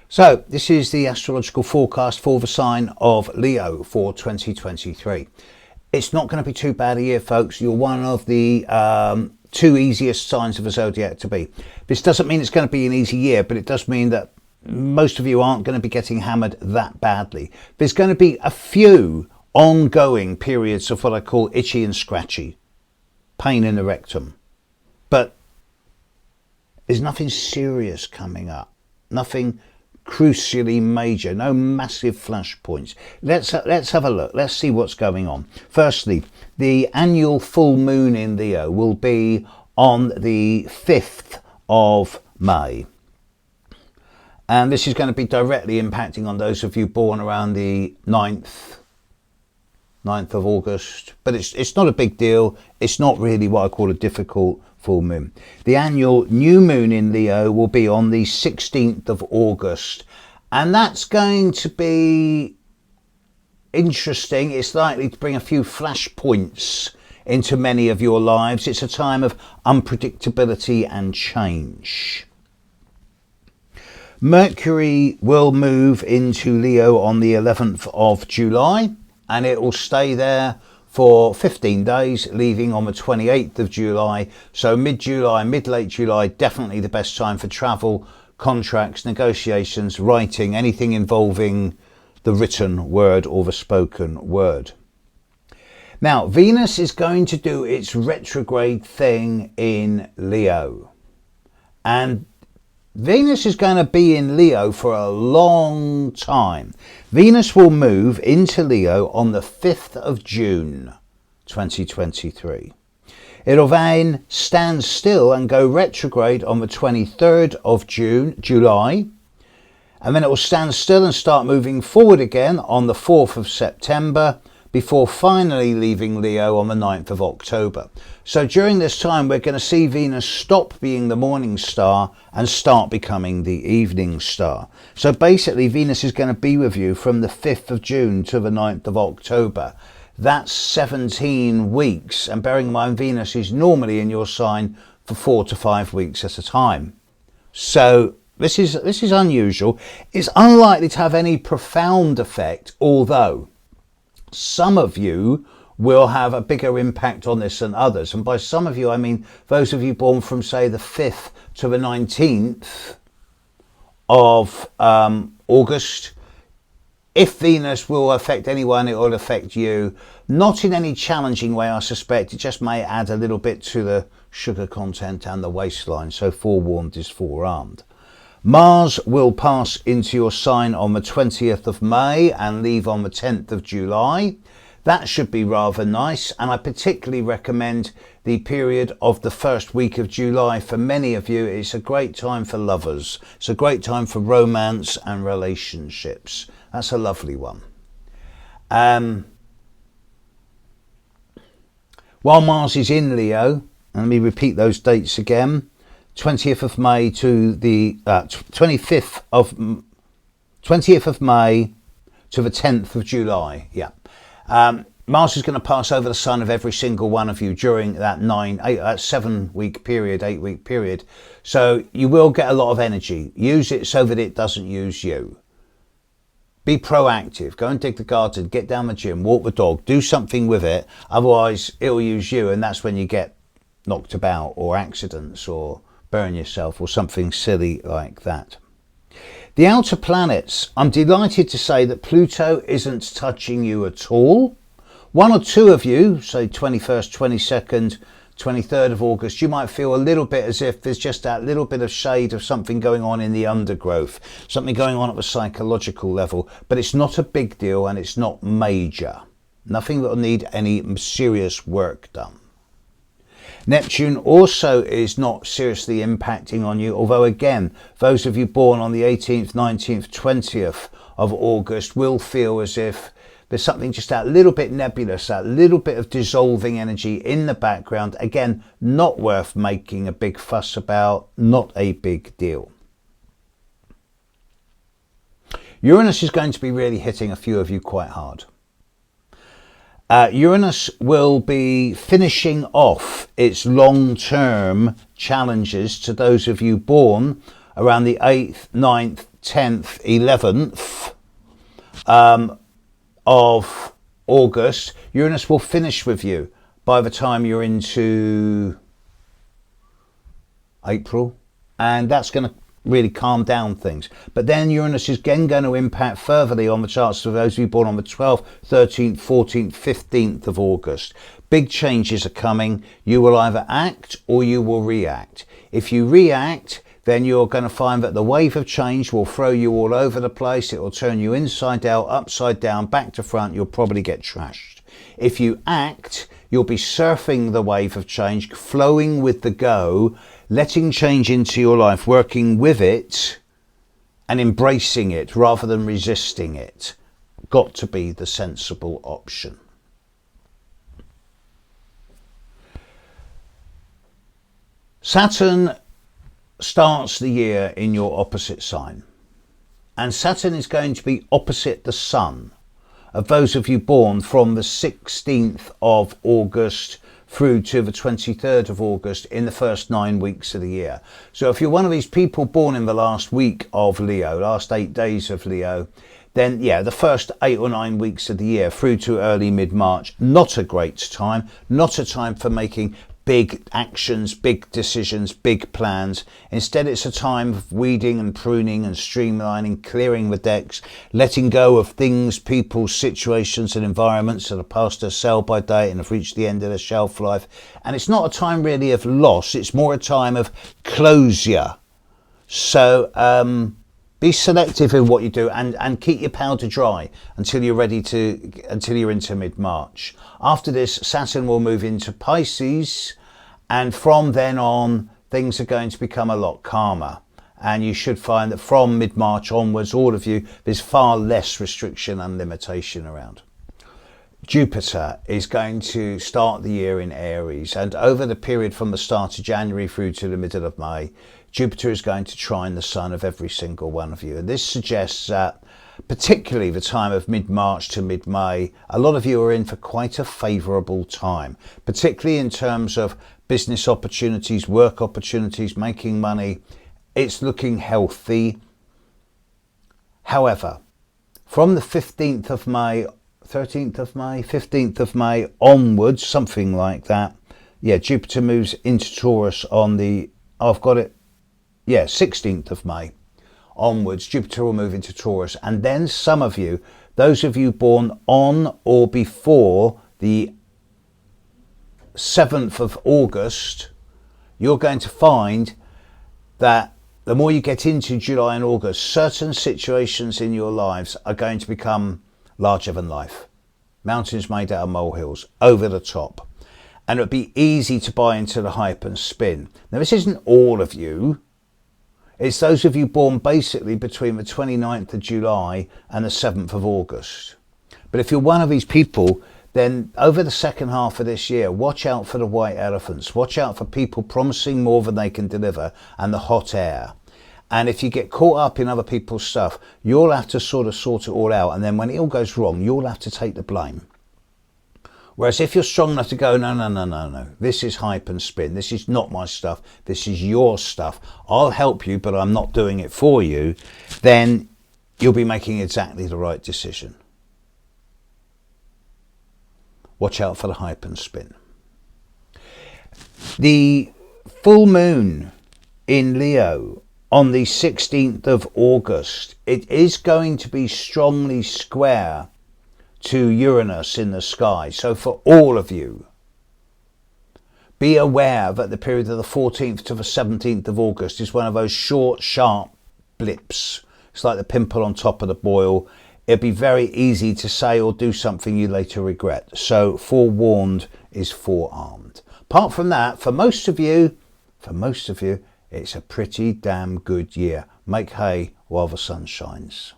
So this is the astrological forecast for the sign of Leo for 2023. It's not going to be too bad a year, folks. You're one of the two easiest signs of the zodiac to be. This doesn't mean it's going to be an easy year, but it does mean that most of you aren't going to be getting hammered that badly. There's going to be a few ongoing periods of what I call itchy and scratchy, pain in the rectum. But there's nothing serious coming up, nothing crucially major, no massive flashpoints. Let's have a look. Let's see what's going on. Firstly, the annual full moon in Leo will be on the 5th of May. And this is going to be directly impacting on those of you born around the 9th of August. But it's not a big deal. It's not really what I call a difficult full moon. The annual new moon in Leo will be on the 16th of August. And that's going to be interesting. It's likely to bring a few flashpoints into many of your lives. It's a time of unpredictability and change. Mercury will move into Leo on the 11th of July, and it will stay there for 15 days, leaving on the 28th of July. So mid-July, mid-late July, definitely the best time for travel, contracts, negotiations, writing, anything involving the written word or the spoken word. Now, Venus is going to do its retrograde thing in Leo. And Venus is going to be in Leo for a long time. Venus will move into Leo on the 5th of June 2023. It'll then stand still and go retrograde on the 23rd of July. And then it will stand still and start moving forward again on the 4th of September, before finally leaving Leo on the 9th of October. So during this time, we're going to see Venus stop being the morning star and start becoming the evening star. So basically, Venus is going to be with you from the 5th of June to the 9th of October. That's 17 weeks. And bearing in mind, Venus is normally in your sign for 4 to 5 weeks at a time. So this is unusual. It's unlikely to have any profound effect, although some of you will have a bigger impact on this than others. And by some of you, I mean those of you born from, say, the 5th to the 19th of August. If Venus will affect anyone, it will affect you. Not in any challenging way, I suspect. It just may add a little bit to the sugar content and the waistline. So forewarned is forearmed. Mars will pass into your sign on the 20th of May and leave on the 10th of July. That should be rather nice, and I particularly recommend the period of the first week of July. For many of you, it's a great time for lovers. It's a great time for romance and relationships. That's a lovely one. While Mars is in Leo, and let me repeat those dates again, 20th of May to the 20th of May to the 10th of July. Yeah. Mars is going to pass over the sun of every single one of you during that 7-week period, 8-week period. So you will get a lot of energy. Use it so that it doesn't use you. Be proactive. Go and dig the garden, get down the gym, walk the dog, do something with it. Otherwise, it'll use you, and that's when you get knocked about or accidents or burn yourself or something silly like that. The outer planets, I'm delighted to say that Pluto isn't touching you at all. One or two of you, say 21st, 22nd, 23rd of August, you might feel a little bit as if there's just that little bit of shade of something going on in the undergrowth, something going on at the psychological level, but it's not a big deal and it's not major. Nothing that will need any serious work done. Neptune also is not seriously impacting on you, although again, those of you born on the 18th, 19th, 20th of August will feel as if there's something just that little bit nebulous, that little bit of dissolving energy in the background. Again, not worth making a big fuss about, not a big deal. Uranus is going to be really hitting a few of you quite hard. Uranus will be finishing off its long-term challenges to those of you born around the 8th, 9th, 10th, 11th of August, Uranus will finish with you by the time you're into April, and that's going to really calm down things. But then Uranus is again going to impact furtherly on the charts for those of you born on the 12th, 13th, 14th, 15th of August. Big changes are coming. You will either act or you will react. If you react, then you're going to find that the wave of change will throw you all over the place. It will turn you inside out, upside down, back to front. You'll probably get trashed. If you act, you'll be surfing the wave of change, flowing with the go, letting change into your life, working with it and embracing it rather than resisting it. Got to be the sensible option. Saturn starts the year in your opposite sign, and Saturn is going to be opposite the Sun of those of you born from the 16th of August through to the 23rd of August in the first 9 weeks of the year. So if you're one of these people born in the last week of Leo, last 8 days of Leo, then yeah, the first 8 or 9 weeks of the year through to early mid-March, not a great time, not a time for making big actions, big decisions, big plans. Instead, it's a time of weeding and pruning and streamlining, clearing the decks, letting go of things, people, situations and environments that are past their sell-by date and have reached the end of their shelf life. And it's not a time really of loss, it's more a time of closure. So be selective in what you do and keep your powder dry until you're into mid-March. After this, Saturn will move into Pisces, and from then on, things are going to become a lot calmer. And you should find that from mid-March onwards, all of you, there's far less restriction and limitation around. Jupiter is going to start the year in Aries, and over the period from the start of January through to the middle of May, Jupiter is going to trine the sun of every single one of you. And this suggests that particularly the time of mid-March to mid-May, a lot of you are in for quite a favourable time, particularly in terms of business opportunities, work opportunities, making money. It's looking healthy. However, from the 15th of May, 13th of May, 15th of May onwards, something like that, yeah, Jupiter moves into Taurus on the, I've got it, yeah, 16th of May onwards, Jupiter will move into Taurus. And then some of you, those of you born on or before the 7th of August, you're going to find that the more you get into July and August, certain situations in your lives are going to become larger than life. Mountains made out of molehills, over the top. And it'll be easy to buy into the hype and spin. Now, this isn't all of you. It's those of you born basically between the 29th of July and the 7th of August. But if you're one of these people, then over the second half of this year, watch out for the white elephants. Watch out for people promising more than they can deliver and the hot air. And if you get caught up in other people's stuff, you'll have to sort of sort it all out. And then when it all goes wrong, you'll have to take the blame. Whereas if you're strong enough to go, no, this is hype and spin. This is not my stuff. This is your stuff. I'll help you, but I'm not doing it for you. Then you'll be making exactly the right decision. Watch out for the hype and spin. The full moon in Leo on the 16th of August, it is going to be strongly square to Uranus in the sky. So for all of you, be aware that the period of the 14th to the 17th of August is one of those short, sharp blips. It's like the pimple on top of the boil. It'll be very easy to say or do something you later regret. So forewarned is forearmed. Apart from that, for most of you, it's a pretty damn good year. Make hay while the sun shines.